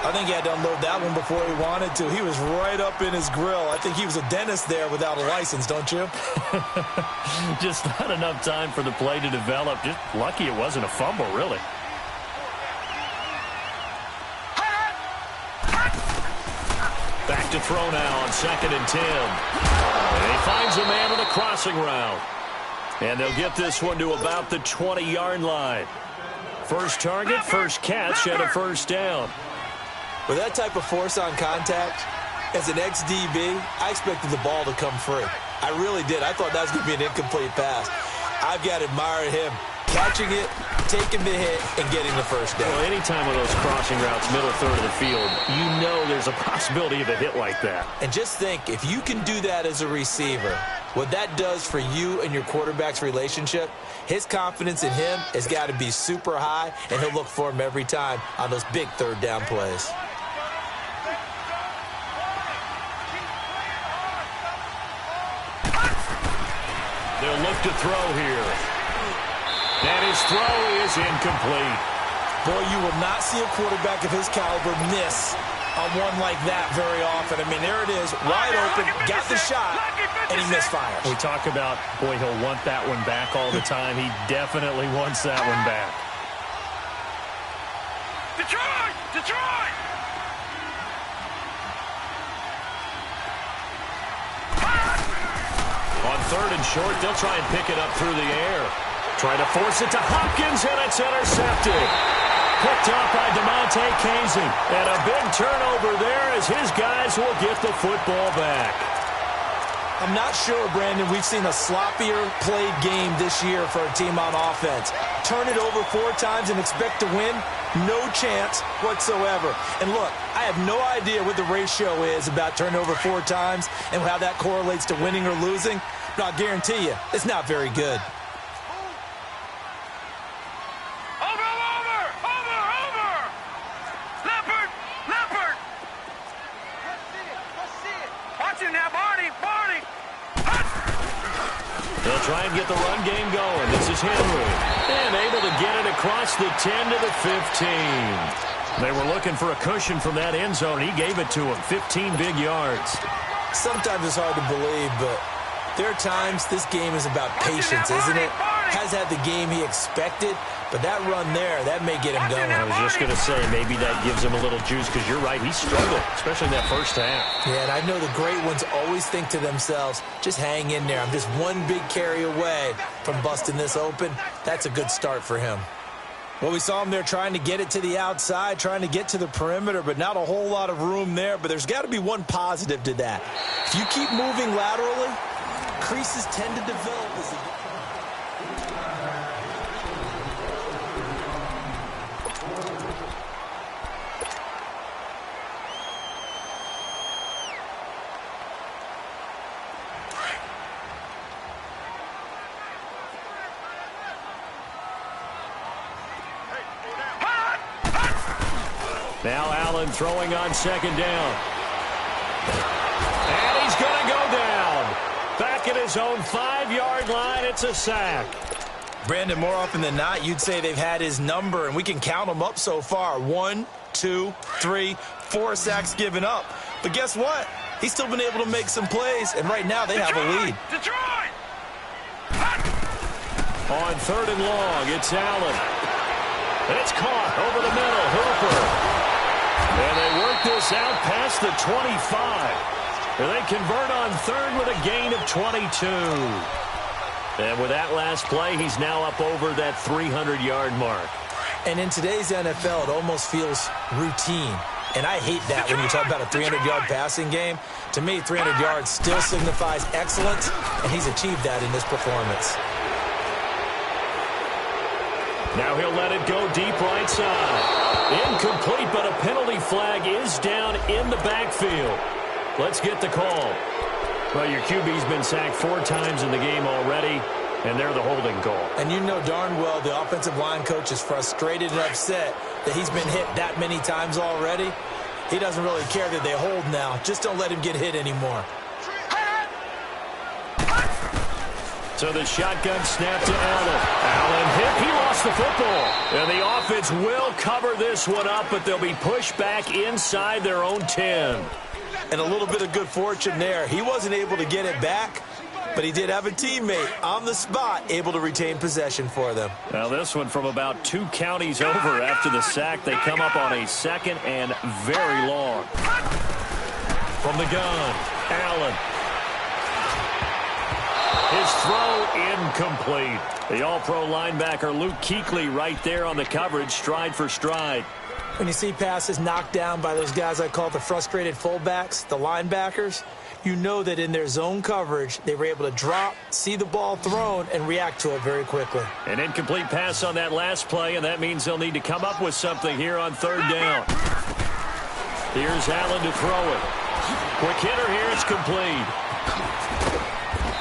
I think he had to unload that one before he wanted to. He was right up in his grill. I think he was a dentist there without a license, don't you? Just not enough time for the play to develop. Just lucky it wasn't a fumble, really. Back to throw now on 2nd and 10. And he finds a man with a crossing route. And they'll get this one to about the 20-yard line. First target, first catch, and a 1st down. With that type of force on contact, as an ex-DB, I expected the ball to come free. I really did. I thought that was going to be an incomplete pass. I've got to admire him catching it, taking the hit, and getting the first down. Well, anytime on those crossing routes, middle third of the field, you know there's a possibility of a hit like that. And just think, if you can do that as a receiver, what that does for you and your quarterback's relationship, his confidence in him has got to be super high, and he'll look for him every time on those big third down plays. They'll look to throw here. And his throw is incomplete. Boy, you will not see a quarterback of his caliber miss on one like that very often. I mean, there it is, wide open, got the shot, and he misfires. We talk about, boy, he'll want that one back all the time. He definitely wants that one back. Detroit! Detroit! On third and short, they'll try and pick it up through the air. Try to force it to Hopkins, and it's intercepted. Picked up by DeMonte Casey. And a big turnover there as his guys will get the football back. I'm not sure, Brandon, we've seen a sloppier played game this year for a team on offense. Turn it over 4 times and expect to win? No chance whatsoever. And look, I have no idea what the ratio is about turnover 4 times and how that correlates to winning or losing, but I'll guarantee you, it's not very good. They'll try and get the run game going. This is Henry. And able to get it across the 10 to the 15. They were looking for a cushion from that end zone. He gave it to him. 15 big yards. Sometimes it's hard to believe, but there are times this game is about patience, isn't it? Has had the game he expected, but that run there, that may get him going. I was just going to say, maybe that gives him a little juice, because you're right, he struggled, especially in that first half. Yeah, and I know the great ones always think to themselves, just hang in there. I'm just one big carry away from busting this open. That's a good start for him. Well, we saw him there trying to get it to the outside, trying to get to the perimeter, but not a whole lot of room there. But there's got to be one positive to that. If you keep moving laterally, creases tend to develop as the Now Allen throwing on second down. And he's going to go down. Back at his own 5-yard line, it's a sack. Brandon, more often than not, you'd say they've had his number, and we can count them up so far. 1, 2, 3, 4 sacks given up. But guess what? He's still been able to make some plays, and right now they have a lead. Detroit! On third and long, it's Allen. And it's caught over the middle. Hooper. And they work this out past the 25. And they convert on third with a gain of 22. And with that last play, he's now up over that 300-yard mark. And in today's NFL, it almost feels routine. And I hate that when you talk about a 300-yard passing game. To me, 300 yards still signifies excellence, and he's achieved that in this performance. Now he'll let it go deep right side. Incomplete, but a penalty flag is down in the backfield. Let's get the call. Well, your QB's been sacked 4 times in the game already, and they're the holding call. And you know darn well the offensive line coach is frustrated and upset that he's been hit that many times already. He doesn't really care that they hold now. Just don't let him get hit anymore. So the shotgun snap to Allen. Allen hit. He lost the football. And the offense will cover this one up, but they'll be pushed back inside their own 10. And a little bit of good fortune there. He wasn't able to get it back, but he did have a teammate on the spot able to retain possession for them. Now this one from about 2 counties over after the sack. They come up on a second and very long. From the gun, Allen. His throw incomplete. The all-pro linebacker Luke Kuechly right there on the coverage, stride for stride. When you see passes knocked down by those guys I call the frustrated fullbacks, the linebackers, you know that in their zone coverage, they were able to drop, see the ball thrown, and react to it very quickly. An incomplete pass on that last play, and that means they'll need to come up with something here on third down. Here's Allen to throw it. Quick hitter here, it's complete.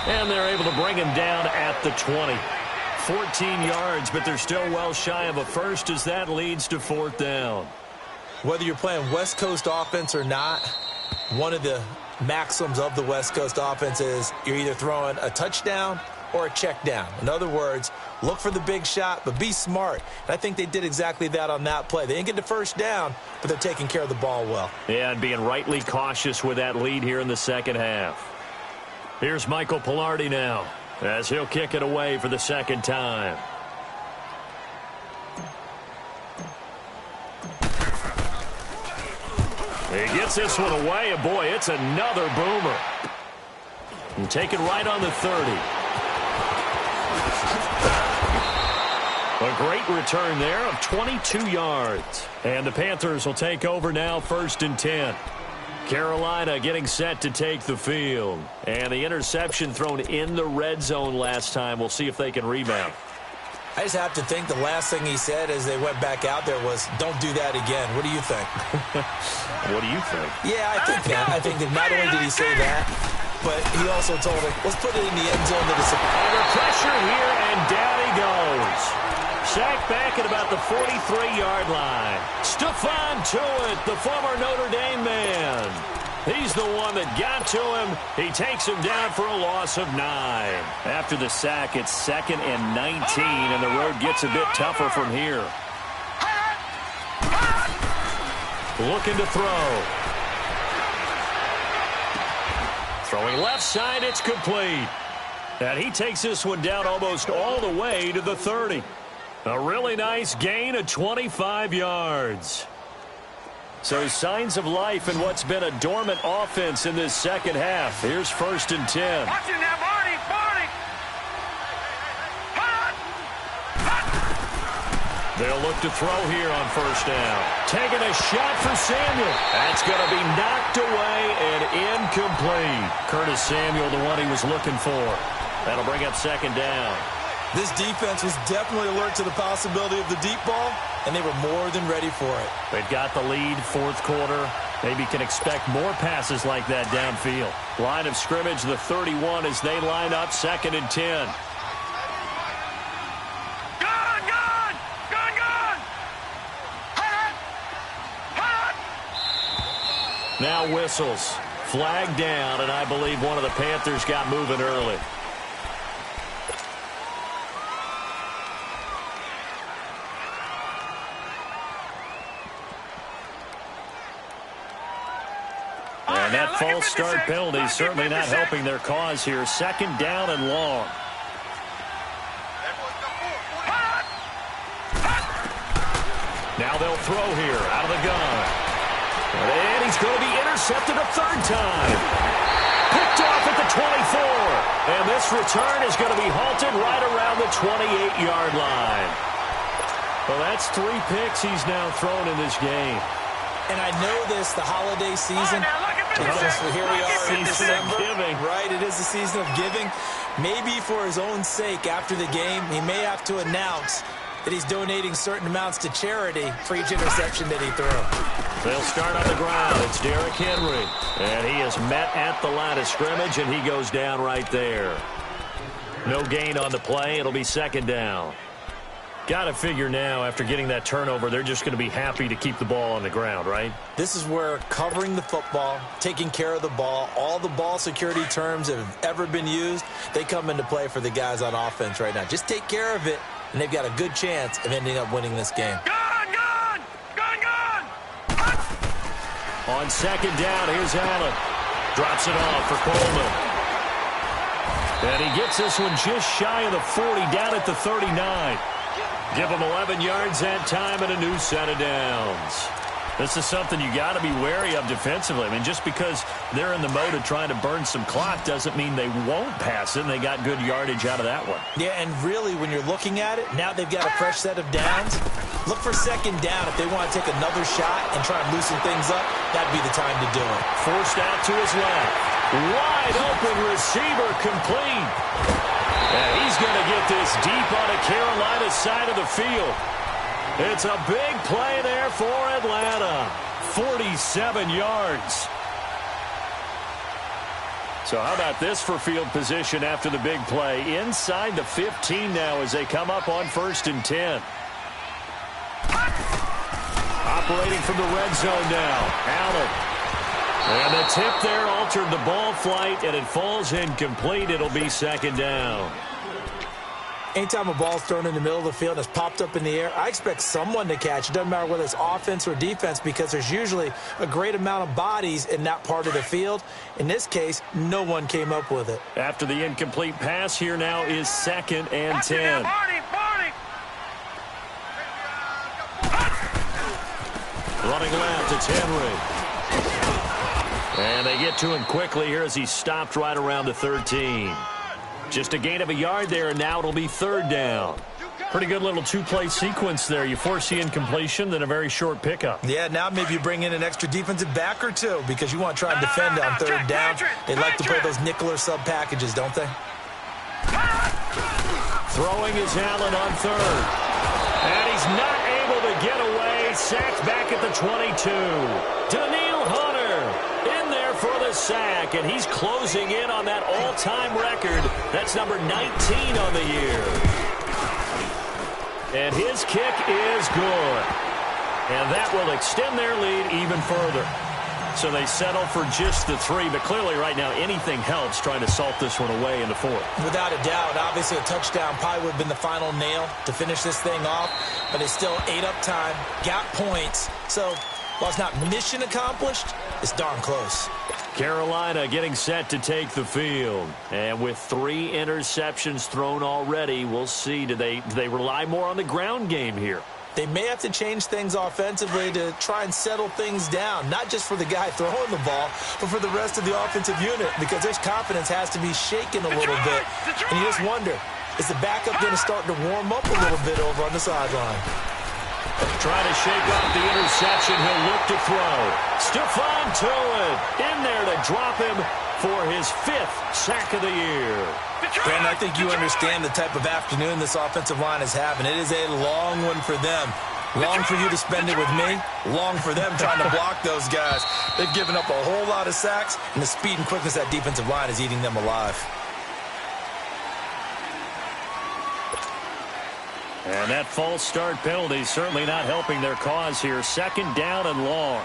And they're able to bring him down at the 20. 14 yards, but they're still well shy of a first as that leads to fourth down. Whether you're playing West Coast offense or not, one of the maxims of the West Coast offense is you're either throwing a touchdown or a check down. In other words, look for the big shot, but be smart. And I think they did exactly that on that play. They didn't get the first down, but they're taking care of the ball well. Yeah, and being rightly cautious with that lead here in the second half. Here's Michael Pilardi now, as he'll kick it away for the second time. He gets this one away, and boy, it's another boomer. And take it right on the 30. A great return there of 22 yards. And the Panthers will take over now, 1st and 10. Carolina getting set to take the field. And the interception thrown in the red zone last time. We'll see if they can rebound. I just have to think the last thing he said as they went back out there was, don't do that again. What do you think? What do you think? Yeah, I think that. I think that not only did he say that, but he also told him, let's put it in the end zone. Under pressure here, and down he goes. Sacked back at about the 43-yard line. Stephon Tuitt, the former Notre Dame man. He's the one that got to him. He takes him down for a loss of 9. After the sack, it's 2nd and 19, and the road gets a bit tougher from here. Looking to throw. Throwing left side, it's complete. And he takes this one down almost all the way to the 30. A really nice gain of 25 yards. So signs of life in what's been a dormant offense in this second half. Here's 1st and 10. Watching that, Barney! They'll look to throw here on 1st down. Taking a shot for Samuel. That's going to be knocked away and incomplete. Curtis Samuel, the one he was looking for. That'll bring up 2nd down. This defense was definitely alert to the possibility of the deep ball, and they were more than ready for it. They've got the lead, 4th quarter. Maybe can expect more passes like that downfield. Line of scrimmage, the 31 as they line up 2nd and 10. Now whistles. Flag down, and I believe one of the Panthers got moving early. And that false start penalty is certainly not helping their cause here. 2nd down and long. Now they'll throw here out of the gun. And he's going to be intercepted a 3rd time. Picked off at the 24. And this return is going to be halted right around the 28-yard line. Well, that's 3 picks he's now thrown in this game. And I know this, the holiday season. Here we are in December. Giving. Right, it is the season of giving. Maybe for his own sake after the game, he may have to announce that he's donating certain amounts to charity for each interception that he threw. They'll start on the ground. It's Derrick Henry. And he is met at the line of scrimmage, and he goes down right there. No gain on the play. It'll be 2nd down. Got to figure now, after getting that turnover, they're just going to be happy to keep the ball on the ground, right? This is where covering the football, taking care of the ball, all the ball security terms that have ever been used, they come into play for the guys on offense right now. Just take care of it, and they've got a good chance of ending up winning this game. On 2nd down, here's Allen. Drops it off for Coleman. And he gets this one just shy of the 40, down at the 39. Give him 11 yards that time and a new set of downs. This is something you got to be wary of defensively. I mean, just because they're in the mode of trying to burn some clock doesn't mean they won't pass it, and they got good yardage out of that one. Yeah, and really, when you're looking at it, now they've got a fresh set of downs. Look for second down if they want to take another shot and try and loosen things up. That'd be the time to do it. Forced out to his left. Wide open receiver complete. And he's going to get this deep on the Carolina side of the field. It's a big play there for Atlanta. 47 yards. So how about this for field position after the big play? Inside the 15 now as they come up on 1st and 10. Operating from the red zone now. Allen. And the tip there altered the ball flight, and it falls incomplete. It'll be 2nd down. Anytime a ball's thrown in the middle of the field and it's popped up in the air, I expect someone to catch. It doesn't matter whether it's offense or defense because there's usually a great amount of bodies in that part of the field. In this case, no one came up with it. After the incomplete pass, here now is 2nd and 10. Running left, it's Henry. And they get to him quickly here as he stopped right around the 13. Just a gain of a yard there, and now it'll be 3rd down. Pretty good little two-play sequence there. You force the incompletion, then a very short pickup. Yeah, now maybe you bring in an extra defensive back or two because you want to try and defend on 3rd down. They like to play those nickel or sub packages, don't they? Throwing is Allen on 3rd. And he's not able to get away. Sacked back at the 22. Daniil Hunter in there for the sack, and he's closing in on that all-time record. That's number 19 on the year. And his kick is good. And that will extend their lead even further. So they settle for just the 3, but clearly right now anything helps trying to salt this one away in the 4th. Without a doubt, obviously a touchdown probably would have been the final nail to finish this thing off, but it's still ate up time, got points. So while it's not mission accomplished, it's darn close. Carolina getting set to take the field. And with 3 interceptions thrown already, we'll see. Do they rely more on the ground game here? They may have to change things offensively to try and settle things down, not just for the guy throwing the ball, but for the rest of the offensive unit, because their confidence has to be shaken a little bit. And you just wonder, is the backup going to start to warm up a little bit over on the sideline? Trying to shake off the interception. He'll look to throw. Stephon Tuitt in there to drop him for his 5th sack of the year. Brandon, I think you understand the type of afternoon this offensive line is having. It is a long one for them. Long for you to spend it with me. Long for them trying to block those guys. They've given up a whole lot of sacks, and the speed and quickness of that defensive line is eating them alive. And that false start penalty certainly not helping their cause here. 2nd down and long. All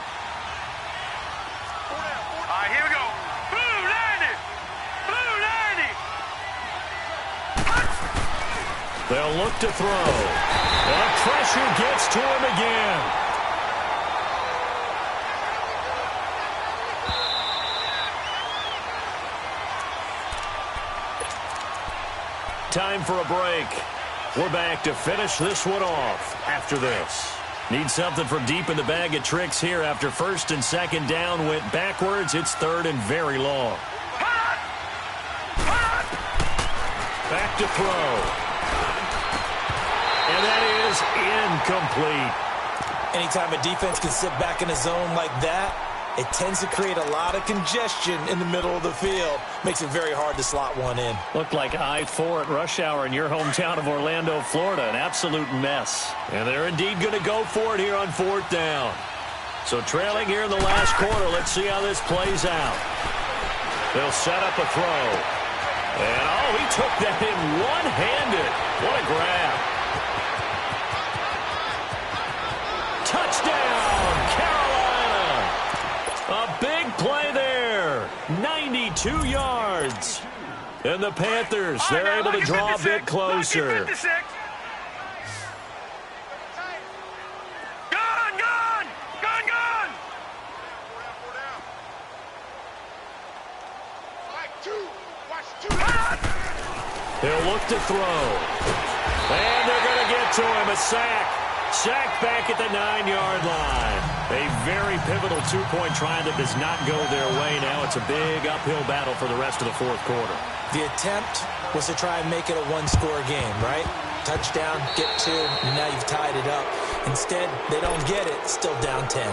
right, here we go. Blue 90. Blue 90. They'll look to throw. The pressure gets to him again. Time for a break. We're back to finish this one off after this. Need something from deep in the bag of tricks here after 1st and 2nd down went backwards. It's 3rd and very long. Back to throw. And that is incomplete. Anytime a defense can sit back in a zone like that, it tends to create a lot of congestion in the middle of the field. Makes it very hard to slot one in. Looked like I-4 at rush hour in your hometown of Orlando, Florida. An absolute mess. And they're indeed going to go for it here on 4th down. So trailing here in the last quarter. Let's see how this plays out. They'll set up a throw. And, oh, he took that in one-handed. What a grab. Touchdown, Carolina. A big play there. 92 yards. And the Panthers, they're able to draw a bit closer. He'll look to throw. And they're going to get to him. A sack. Sacked back at the 9-yard line. A very pivotal two-point try that does not go their way. Now it's a big uphill battle for the rest of the fourth quarter. The attempt was to try and make it a one-score game, right? Touchdown, get 2, and now you've tied it up. Instead, they don't get it, still down 10.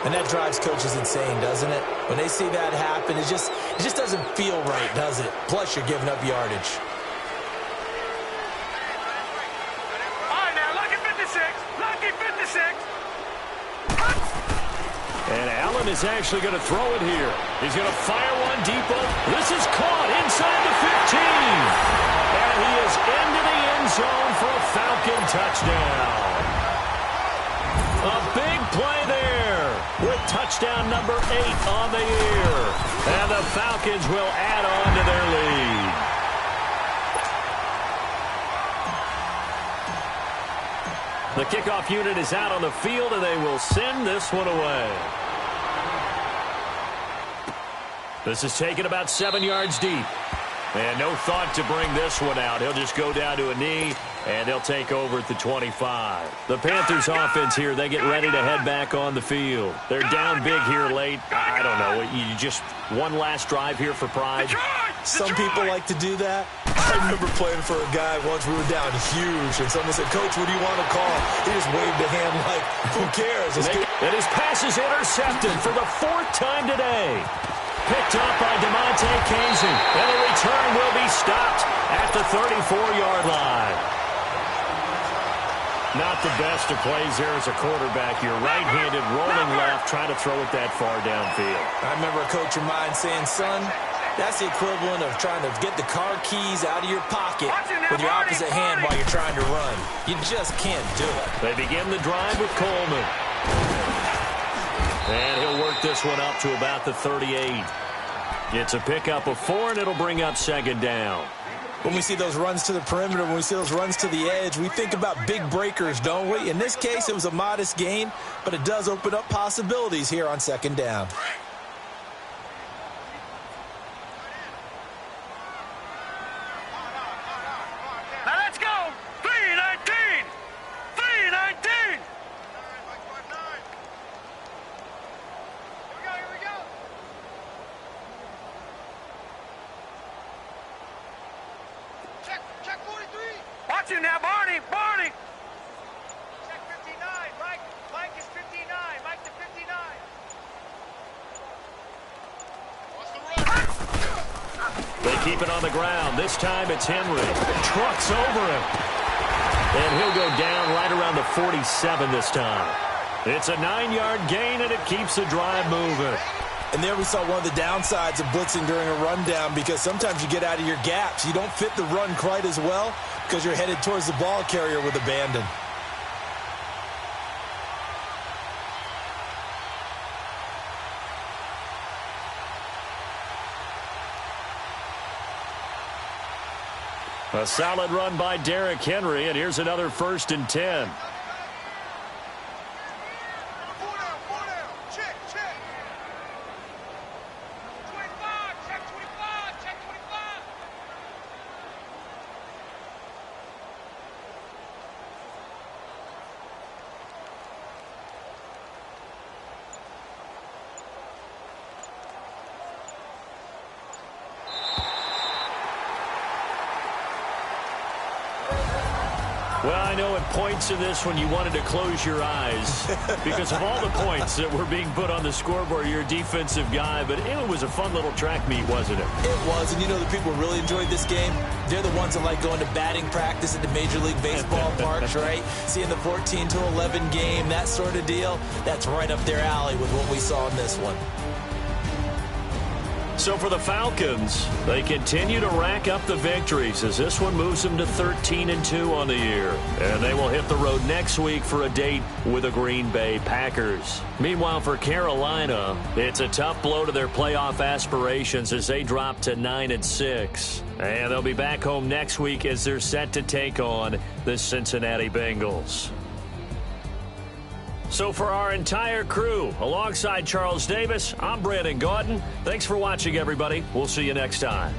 And that drives coaches insane, doesn't it? When they see that happen, it just doesn't feel right, does it? Plus, you're giving up yardage. All right, now, lucky 56. Lucky 56. And Allen is actually going to throw it here. He's going to fire one deep. This is caught inside the 15. And he is into the end zone for a Falcon touchdown. A big play there with touchdown number 8 on the year. And the Falcons will add on to their lead. The kickoff unit is out on the field, and they will send this one away. This is taken about 7 yards deep. And no thought to bring this one out. He'll just go down to a knee, and they'll take over at the 25. The Panthers offense here, they get ready to head back on the field. They're down big here late. I don't know. You just one last drive here for pride. Some people like to do that. I remember playing for a guy once. We were down huge, and someone said, "Coach, what do you want to call?" He just waved a hand like, who cares? And his pass is intercepted for the 4th time today. Picked up by DeMonte Casey. And the return will be stopped at the 34-yard line. Not the best of plays there as a quarterback. You're right-handed, rolling left, trying to throw it that far downfield. I remember a coach of mine saying, "Son, that's the equivalent of trying to get the car keys out of your pocket with your opposite hand while you're trying to run. You just can't do it." They begin the drive with Coleman. And he'll work this one up to about the 38. It's a pickup of 4, and it'll bring up 2nd down. When we see those runs to the perimeter, when we see those runs to the edge, we think about big breakers, don't we? In this case, it was a modest gain, but it does open up possibilities here on 2nd down. Now let's go. 3-19. 3-19. Here we go. Check 43. Watch it now, Barney. Barney. Check 59. Mike is 59. Mike to 59. They keep it on the ground. This time it's Henry. Trucks over him. And he'll go down right around the 47 this time. It's a 9-yard gain, and it keeps the drive moving. And there we saw one of the downsides of blitzing during a rundown, because sometimes you get out of your gaps. You don't fit the run quite as well because you're headed towards the ball carrier with abandon. A solid run by Derrick Henry, and here's another 1st and 10. Well, I know at points in this when you wanted to close your eyes because of all the points that were being put on the scoreboard. You're a defensive guy, but it was a fun little track meet, wasn't it? It was, and you know the people who really enjoyed this game? They're the ones that like going to batting practice at the Major League Baseball parks, right? Seeing the 14-11 game, that sort of deal, that's right up their alley with what we saw in this one. So for the Falcons, they continue to rack up the victories as this one moves them to 13-2 on the year. And they will hit the road next week for a date with the Green Bay Packers. Meanwhile, for Carolina, it's a tough blow to their playoff aspirations as they drop to 9-6. And they'll be back home next week as they're set to take on the Cincinnati Bengals. So for our entire crew, alongside Charles Davis, I'm Brandon Gaudin. Thanks for watching, everybody. We'll see you next time.